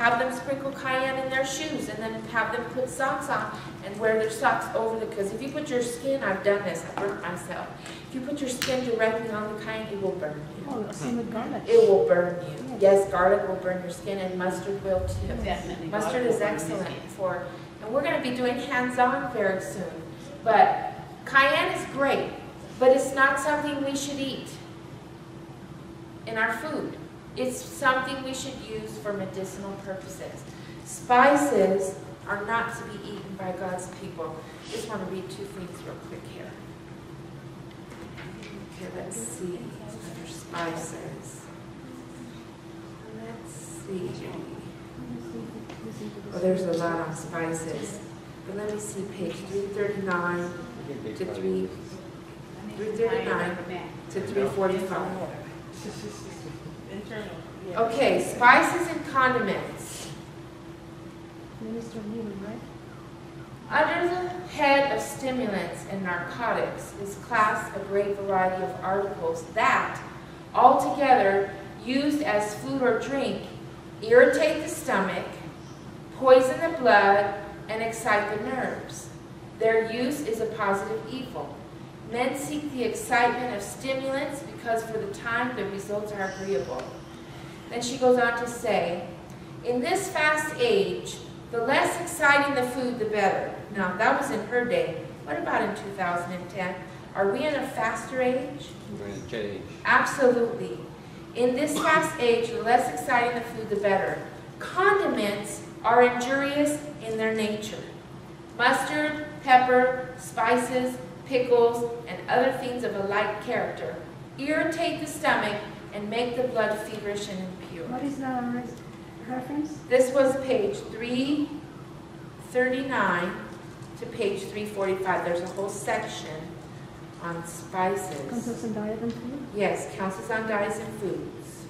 Have them sprinkle cayenne in their shoes and then have them put socks on and wear their socks over the, because if you put your skin, I've done this, I burnt myself. If you put your skin directly on the cayenne, it will burn you. Oh, same with garlic. It will burn you. Yes, garlic will burn your skin and mustard will too. Definitely. Mustard is excellent for, and we're going to be doing hands-on very soon. But cayenne is great, but it's not something we should eat in our food. It's something we should use for medicinal purposes. Spices are not to be eaten by God's people. I just want to read two things real quick here. Okay, let's see. Under spices. Let's see. Oh, there's a lot on spices. But let me see, page 339 to 339 to 345. Okay, spices and condiments. Minister Newman, right? Under the head of stimulants and narcotics is classed a great variety of articles that, altogether used as food or drink, irritate the stomach, poison the blood, and excite the nerves. Their use is a positive evil. Men seek the excitement of stimulants because for the time the results are agreeable. Then she goes on to say, in this fast age, the less exciting the food, the better. Now, that was in her day. What about in 2010? Are we in a faster age? We're in a jet age. Absolutely. In this fast age, the less exciting the food, the better. Condiments are injurious in their nature. Mustard, pepper, spices, pickles, and other things of a like character irritate the stomach and make the blood feverish and impure. What is the reference? This was page 339 to page 345. There's a whole section on spices. Counsels on diet and food? Yes, counsels on diets and foods.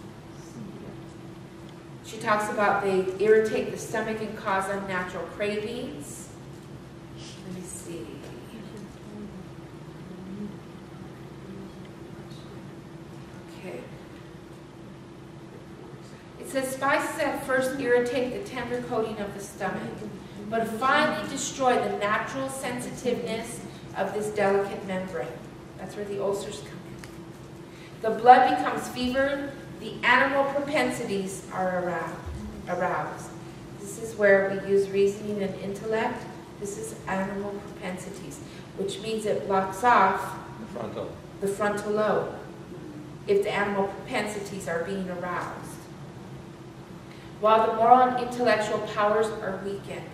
She talks about they irritate the stomach and cause unnatural cravings. Let me see. Okay. It says spices at first irritate the tender coating of the stomach, but finally destroy the natural sensitiveness of this delicate membrane. That's where the ulcers come in. The blood becomes fevered, the animal propensities are aroused. This is where we use reasoning and intellect. This is animal propensities, which means it blocks off the frontal lobe if the animal propensities are being aroused, while the moral and intellectual powers are weakened.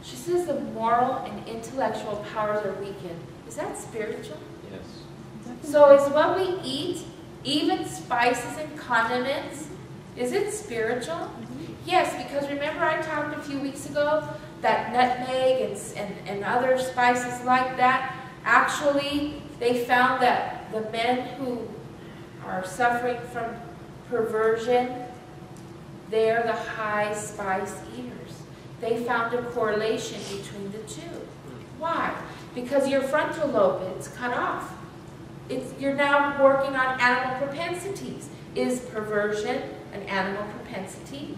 She says the moral and intellectual powers are weakened. Is that spiritual? Yes. So is what we eat, even spices and condiments, is it spiritual? Yes, because remember I talked a few weeks ago that nutmeg and other spices like that, actually they found that the men who are suffering from perversion, they're the high spice eaters. They found a correlation between the two. Why? Because your frontal lobe, it's cut off. You're now working on animal propensities. Is perversion an animal propensity?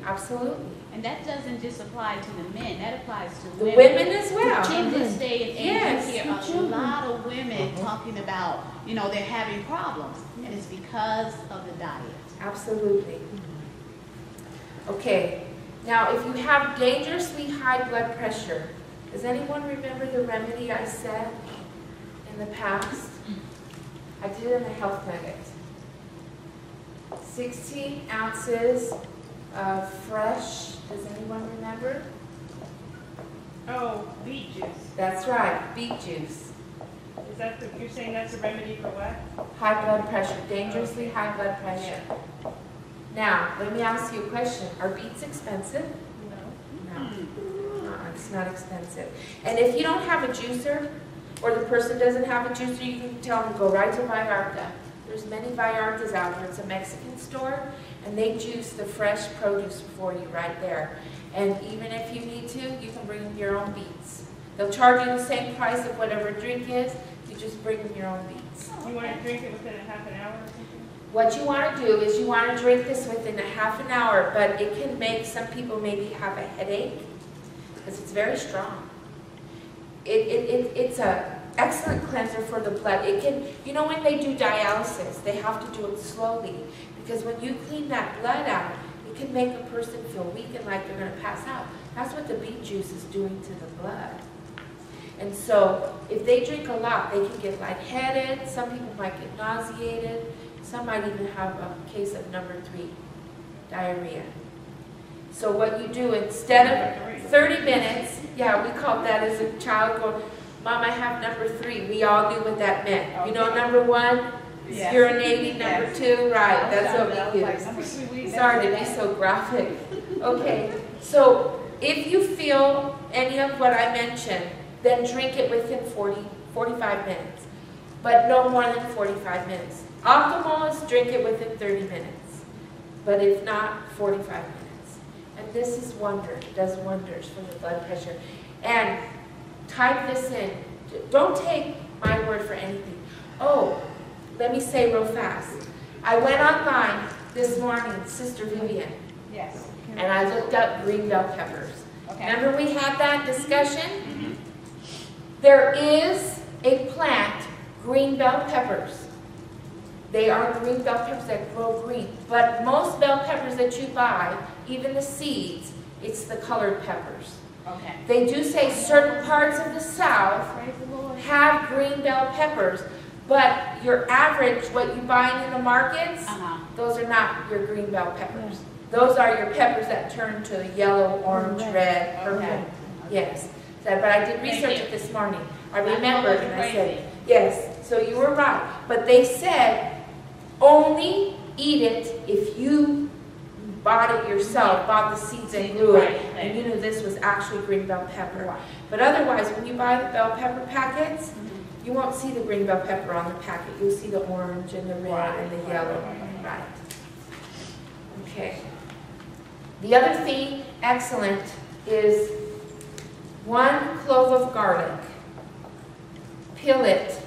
Absolutely. And that doesn't just apply to the men, that applies to The women. women as well. In this day and age, Yes, you hear a lot of women talking about, you know, they're having problems, and it's because of the diet. Absolutely. Okay, now if you have dangerously high blood pressure, does anyone remember the remedy I said in the past? I did it in a health nugget. 16 ounces of fresh, does anyone remember? Oh, beet juice. That's right, beet juice. Is that you're saying that's a remedy for what? High blood pressure, dangerously high blood pressure. Now, let me ask you a question. Are beets expensive? No. No, it's not expensive. And if you don't have a juicer, or the person doesn't have a juicer, you can tell them to go right to Vallarta. There's many Vallartas out there. It's a Mexican store, and they juice the fresh produce for you right there. And even if you need to, you can bring them your own beets. They'll charge you the same price of whatever drink is. You just bring them your own beets. You want to drink it within a half an hour or something? What you want to do is you want to drink this within a half an hour, but it can make some people maybe have a headache because it's very strong. It's an excellent cleanser for the blood. It can, you know, when they do dialysis, they have to do it slowly because when you clean that blood out, it can make a person feel weak and like they're going to pass out. That's what the beet juice is doing to the blood. And so if they drink a lot, they can get lightheaded. Some people might get nauseated. Some might even have a case of number 3, diarrhea. So what you do, instead of 30 minutes, yeah, we called that as a child going, Mom, I have number 3. We all knew what that meant. Okay. You know number 1? Yes. Urinating, number 2, right, that's what we use. Sorry to be so graphic. Okay, so if you feel any of what I mentioned, then drink it within 45 minutes, but no more than 45 minutes. Optimal is drink it within 30 minutes, but if not, 45 minutes. And this is it does wonders for the blood pressure. And type this in. Don't take my word for anything. Oh, let me say real fast. I went online this morning, Sister Vivian. Yes. And I looked up green bell peppers. Okay. Remember we had that discussion? Mm-hmm. There is a plant, green bell peppers. They are green bell peppers that grow green. But most bell peppers that you buy, even the seeds, it's the colored peppers. Okay. They do say certain parts of the South have green bell peppers, but your average, what you buy in the markets, those are not your green bell peppers. Those are your peppers that turn to yellow, orange, red, purple. Okay. Yes. So, but I did research it this morning. I remembered and I said, yes, so you were right. But they said, only eat it if you bought it yourself, bought the seeds and grew it, and you knew this was actually green bell pepper. But otherwise, when you buy the bell pepper packets, you won't see the green bell pepper on the packet. You'll see the orange and the red and the yellow. Right. Okay. The other thing, excellent, is 1 clove of garlic. Peel it.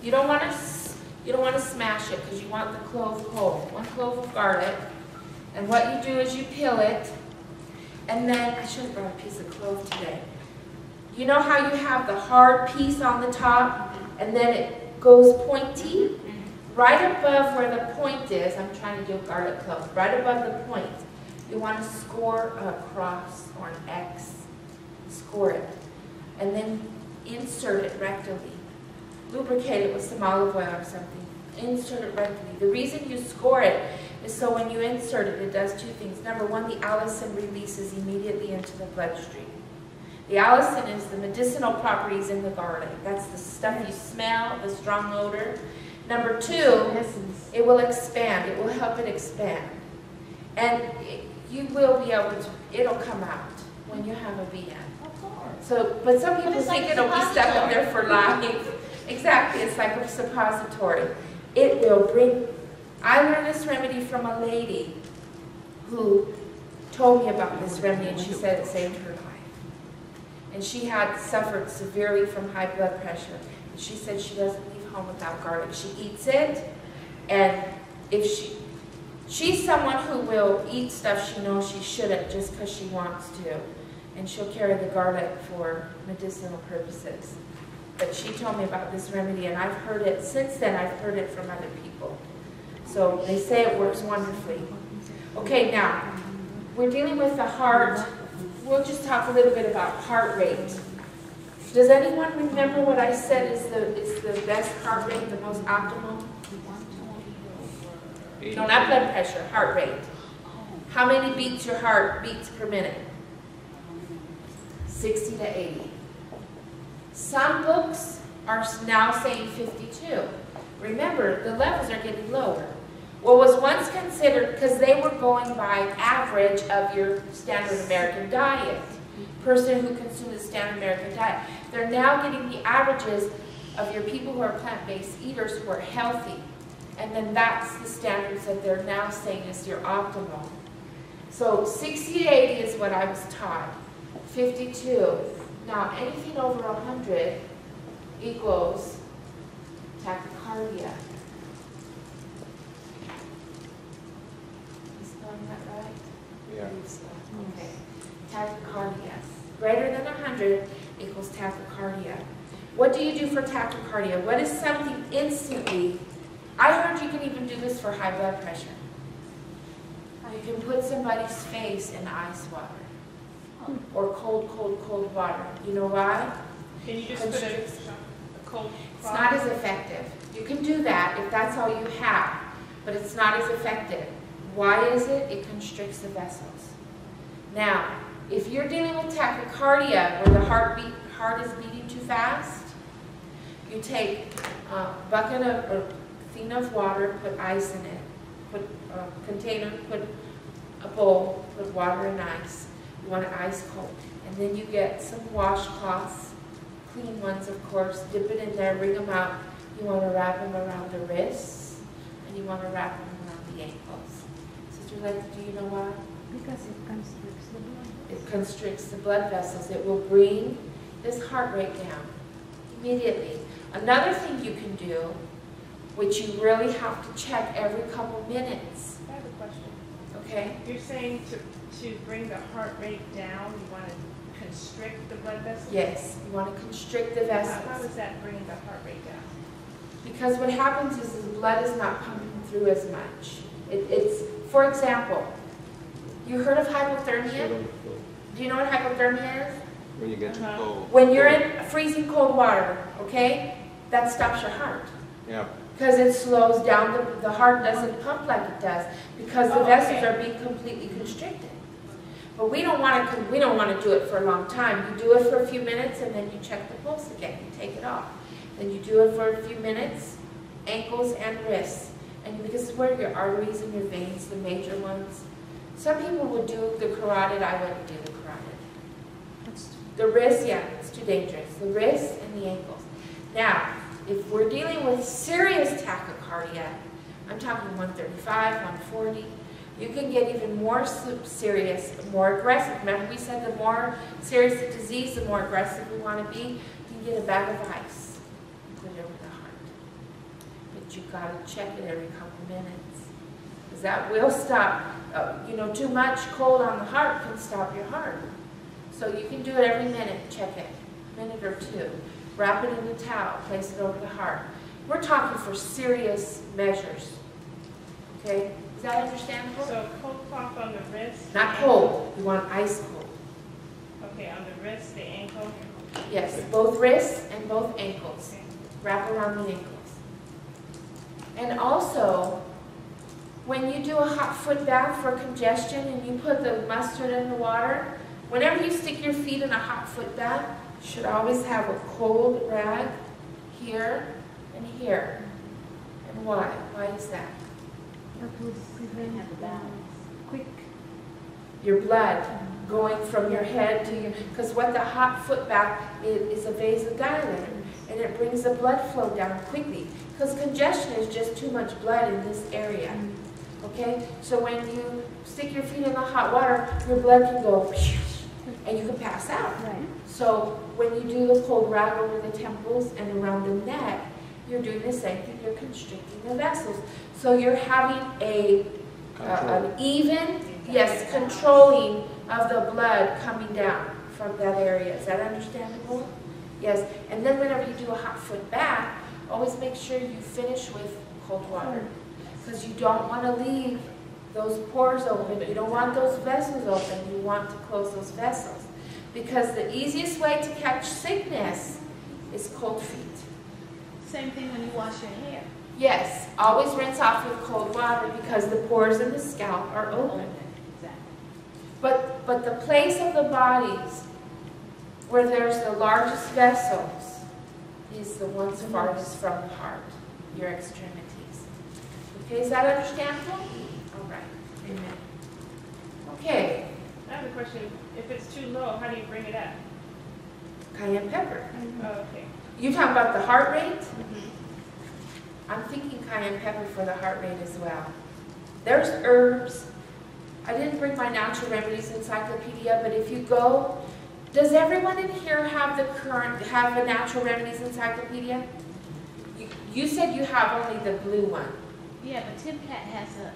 You don't want to smash it because you want the clove whole. 1 clove of garlic. And what you do is you peel it, and then, I should have brought a piece of clove today. You know how you have the hard piece on the top, and then it goes pointy? Right above where the point is, I'm trying to do a garlic clove, right above the point, you want to score a cross or an X. Score it. And then insert it rectally. Lubricate it with some olive oil or something. Insert it rectally. The reason you score it is so when you insert it, it does 2 things. Number 1, the allicin releases immediately into the bloodstream. The allicin is the medicinal properties in the garlic. That's the stuff you smell, the strong odor. Number 2, it will expand. It will help it expand. And you will be able to, it'll come out when you have a BN. So, but some people think it'll be stuck up there for life. Exactly, it's like a suppository. It will bring, I learned this remedy from a lady who told me about this remedy, and she said it saved her life. And she had suffered severely from high blood pressure. And she said she doesn't leave home without garlic. She eats it, and if she's someone who will eat stuff she knows she shouldn't just because she wants to. And she'll carry the garlic for medicinal purposes. But she told me about this remedy, and I've heard it, since then I've heard it from other people. So they say it works wonderfully. Okay, now, we're dealing with the heart. We'll just talk a little bit about heart rate. Does anyone remember what I said is the best heart rate, the most optimal? No, not blood pressure, heart rate. How many beats your heart beats per minute? 60 to 80. Some books are now saying 52. Remember, the levels are getting lower. What was once considered, because they were going by average of your standard American diet, person who consumed the standard American diet. They're now getting the averages of your people who are plant-based eaters who are healthy. And then that's the standards that they're now saying is your optimal. So 60 to 80 is what I was taught. 52. Now, anything over 100 equals tachycardia. Okay. Tachycardia. Greater than 100 equals tachycardia. What do you do for tachycardia? What is something instantly? I heard you can even do this for high blood pressure. You can put somebody's face in ice water or cold water. You know why? Can you just put a cold It's not as effective. You can do that if that's all you have, but it's not as effective. Why is it? It constricts the vessels. Now, if you're dealing with tachycardia, where the heart is beating too fast, you take a bucket or thing of water, put ice in it, put a container, put a bowl, put water and ice. You want it ice cold. And then you get some washcloths, clean ones of course, dip it in there, bring them out. You want to wrap them around the wrists, and you want to wrap them around the ankles. Sister Letta, do you know why? Because it constricts the blood. It constricts the blood vessels. It will bring this heart rate down immediately. Another thing you can do, which you really have to check every couple minutes, I have a question. okay? You're saying to bring the heart rate down, you want to constrict the blood vessels? Yes, you want to constrict the How vessels. is that bringing the heart rate down? Because what happens is the blood is not pumping through as much. It's, for example, you heard of hypothermia? Do you know what hypothermia is? When you get too cold. When you're in freezing cold water, okay, that stops your heart. Yeah. Because it slows down, the heart doesn't pump like it does, because the vessels are being completely constricted. But we don't want to do it for a long time. You do it for a few minutes and then you check the pulse again, you take it off. Then you do it for a few minutes, ankles and wrists. And because it's where your arteries and your veins, the major ones. Some people would do the carotid, I wouldn't do the carotid. The wrist, yeah, it's too dangerous. The wrists and the ankles. Now, if we're dealing with serious tachycardia, I'm talking 135, 140, you can get even more serious, more aggressive. Remember we said the more serious the disease, the more aggressive we want to be. You can get a bag of ice and put it over the heart. But you've got to check it every couple minutes. Because that will stop, too much cold on the heart can stop your heart. So you can do it every minute, check it, a minute or two. Wrap it in a towel, place it over the heart. We're talking for serious measures. Okay? Is that understandable? So cold cloth on the wrist? Not cold. You want ice cold. Okay, on the wrist, the ankle? Yes, both wrists and both ankles. Okay. Wrap around the ankles. And also, when you do a hot foot bath for congestion and you put the mustard in the water, whenever you stick your feet in a hot foot bath, you should always have a cold rag here and here. And why? Why is that? That would prevent quick. Your blood going from your head to your, because what the hot foot bath is a vasodilator, and it brings the blood flow down quickly. Because congestion is just too much blood in this area. Okay? So when you stick your feet in the hot water, your blood can go and you can pass out. Right. So when you do the cold rag over the temples and around the neck, you're doing the same thing. You're constricting the vessels. So you're having an even, yes, controlling of the blood coming down from that area. Is that understandable? Yes. And then whenever you do a hot foot bath, always make sure you finish with cold water. Because you don't want to leave those pores open. You don't want those vessels open. You want to close those vessels. Because the easiest way to catch sickness is cold feet. Same thing when you wash your hair. Yes, always rinse off with cold water because the pores in the scalp are open. Exactly. But the place of the bodies where there's the largest vessels is the ones farthest from the heart, your extremities. Okay, is that understandable? All right. Amen. Okay, I have a question. If it's too low, how do you bring it up? cayenne pepper. Oh, okay. You talking about the heart rate? I'm thinking cayenne pepper for the heart rate as well. There's herbs. I didn't bring my natural remedies encyclopedia, but if you go, does everyone in here have a natural remedies encyclopedia? You said you have only the blue one. Yeah, but Tim Cat has it